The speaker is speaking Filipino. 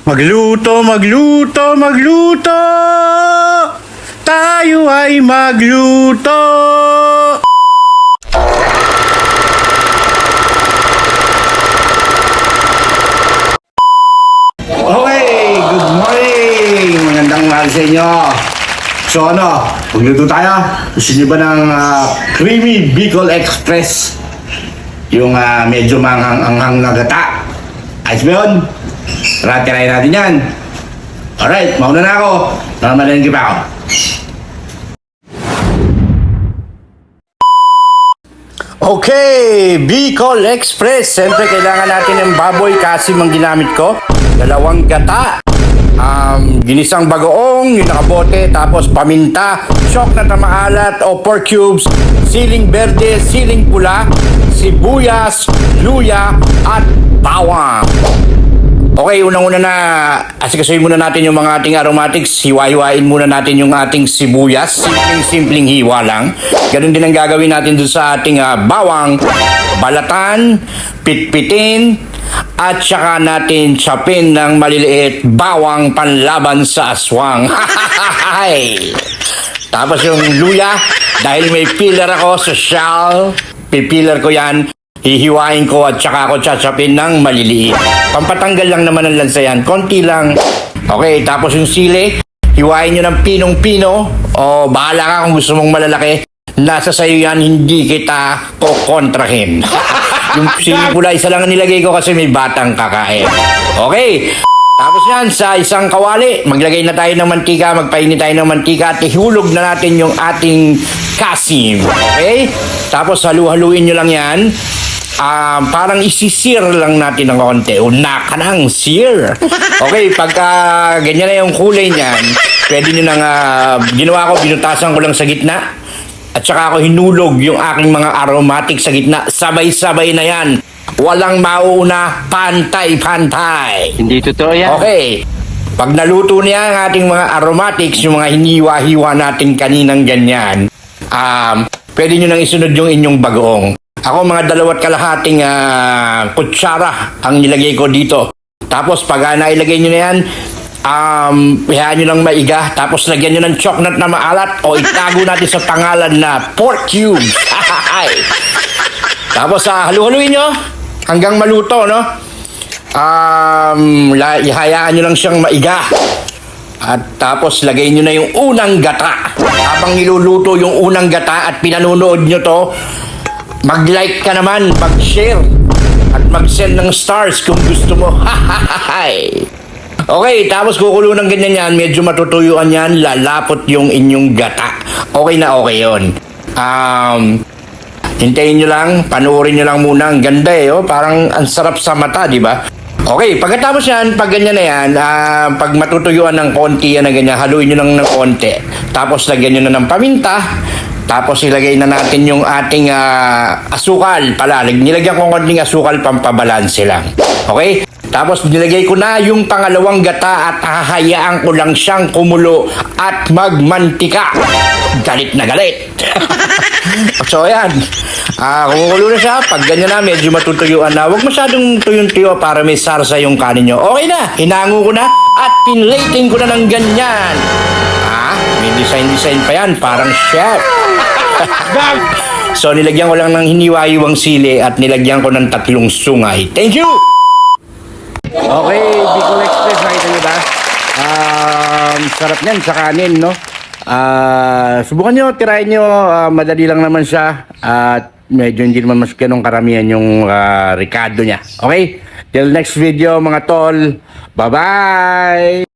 Magluto, magluto, magluto! Tayo ay magluto! Okay, good morning! Magandang umaga sa inyo. So magluto tayo. Gusto niyo ba ng Creamy Bicol Express? Yung medyo manghang-anghang na gata. Ayos ba yun? Tara, tirahin natin yan. Alright, mauna na ako. Namalengke pa ako. Okay, Bicol Express. Siyempre, kailangan natin ng baboy kasi ang ginamit ko. 2 gata. Ginisang bagoong, yung nakabote, tapos paminta, chok na tamaalat o pork cubes, siling berde, siling pula, sibuyas, luya, at bawang. Okay, unang-una na, asikasuhin muna natin yung mga ating aromatics. Hiwa-hiwain muna natin yung ating sibuyas. Simpleng hiwa lang. Ganun din ang gagawin natin dun sa ating bawang, balatan, pitpitin, at saka natin chopin ng maliliit bawang panlaban sa aswang. Tapos yung luya, dahil may peeler ako sa shell, pipiler ko yan. Hihiwain ko at saka ako chachapin ng maliliit. Pampatanggal lang naman ang lansa yan. Konti lang. Okay, tapos yung sili, hiwain nyo ng pinong-pino. O bahala ka kung gusto mong malalaki. Nasa sayo yan, hindi kita kukontrahin. Yung sili pula, isa lang ang nilagay ko kasi may batang kakain. Okay. Tapos yan, sa isang kawali, maglagay na tayo ng mantika, magpainit tayo ng mantika at ihulog na natin yung ating kasim. Okay? Tapos halu-haluin nyo lang yan. Parang isisir lang natin ng konti. Una ka ng sear. Okay, pagka ganyan na yung kulay niyan, pwede nyo nang ginawa ko, binutasan ko lang sa gitna. At saka ako hinulog yung aking mga aromatic sa gitna. Sabay-sabay na yan. Walang mauna, pantay-pantay. Hindi totoo yan. Okay. Pag naluto niya ang ating mga aromatics, yung mga hiniwa-hiwa natin kaninang ganyan, pwede nyo nang isunod yung inyong bagoong. Ako mga 2.5 kutsara ang nilagay ko dito. Tapos pag nailagay nyo na yan, hayaan nyo lang maiga. Tapos lagyan nyo ng chocolate na maalat o itago natin sa pangalan na pork cube. Tapos halu-haluin nyo hanggang maluto, no? Hayaan nyo lang siyang maiga. At tapos lagay nyo na yung unang gata. Habang niluluto yung unang gata at pinanunood nyo to, mag-like ka naman, mag-share, at mag-send ng stars kung gusto mo. Okay, tapos kukulo ng ganyan yan, medyo matutuyuan yan, lalapot yung inyong gata. Okay na okay yun. Hintayin nyo lang, panuorin nyo lang muna. Ang ganda oh. Parang ang sarap sa mata, di ba? Okay, pagkatapos yan, pag ganyan na yan, pag matutuyuan ng konti yan na ganyan, haluin nyo lang ng konti. Tapos lagyan nyo na ng paminta. Tapos ilagay na natin yung ating asukal pala. Nilagyan ko konting asukal, pampabalanse lang. Okay? Tapos nilagay ko na yung pangalawang gata at hahayaan ko lang siyang kumulo at magmantika. Galit na galit. So ayan. Kumukulo na siya. Pag ganyan na, medyo matutuyuan na. Huwag masyadong tuyong-tuyo para may sarsa yung kanin nyo. Okay na. Hinango ko na at pinlating ko na ng ganyan. May design pa yan. Parang chef. So nilagyan ko lang ng hiniwa-hiwang sili at nilagyan ko ng 3 sungay. Thank you! Okay, Bicol Express, nakita nyo ba? Sarap niyan sa kanin, no? Subukan nyo, tirahin nyo. Madali lang naman siya. At medyo hindi naman mas ganong karamihan yung ricado niya. Okay? Till next video mga tol. Bye-bye!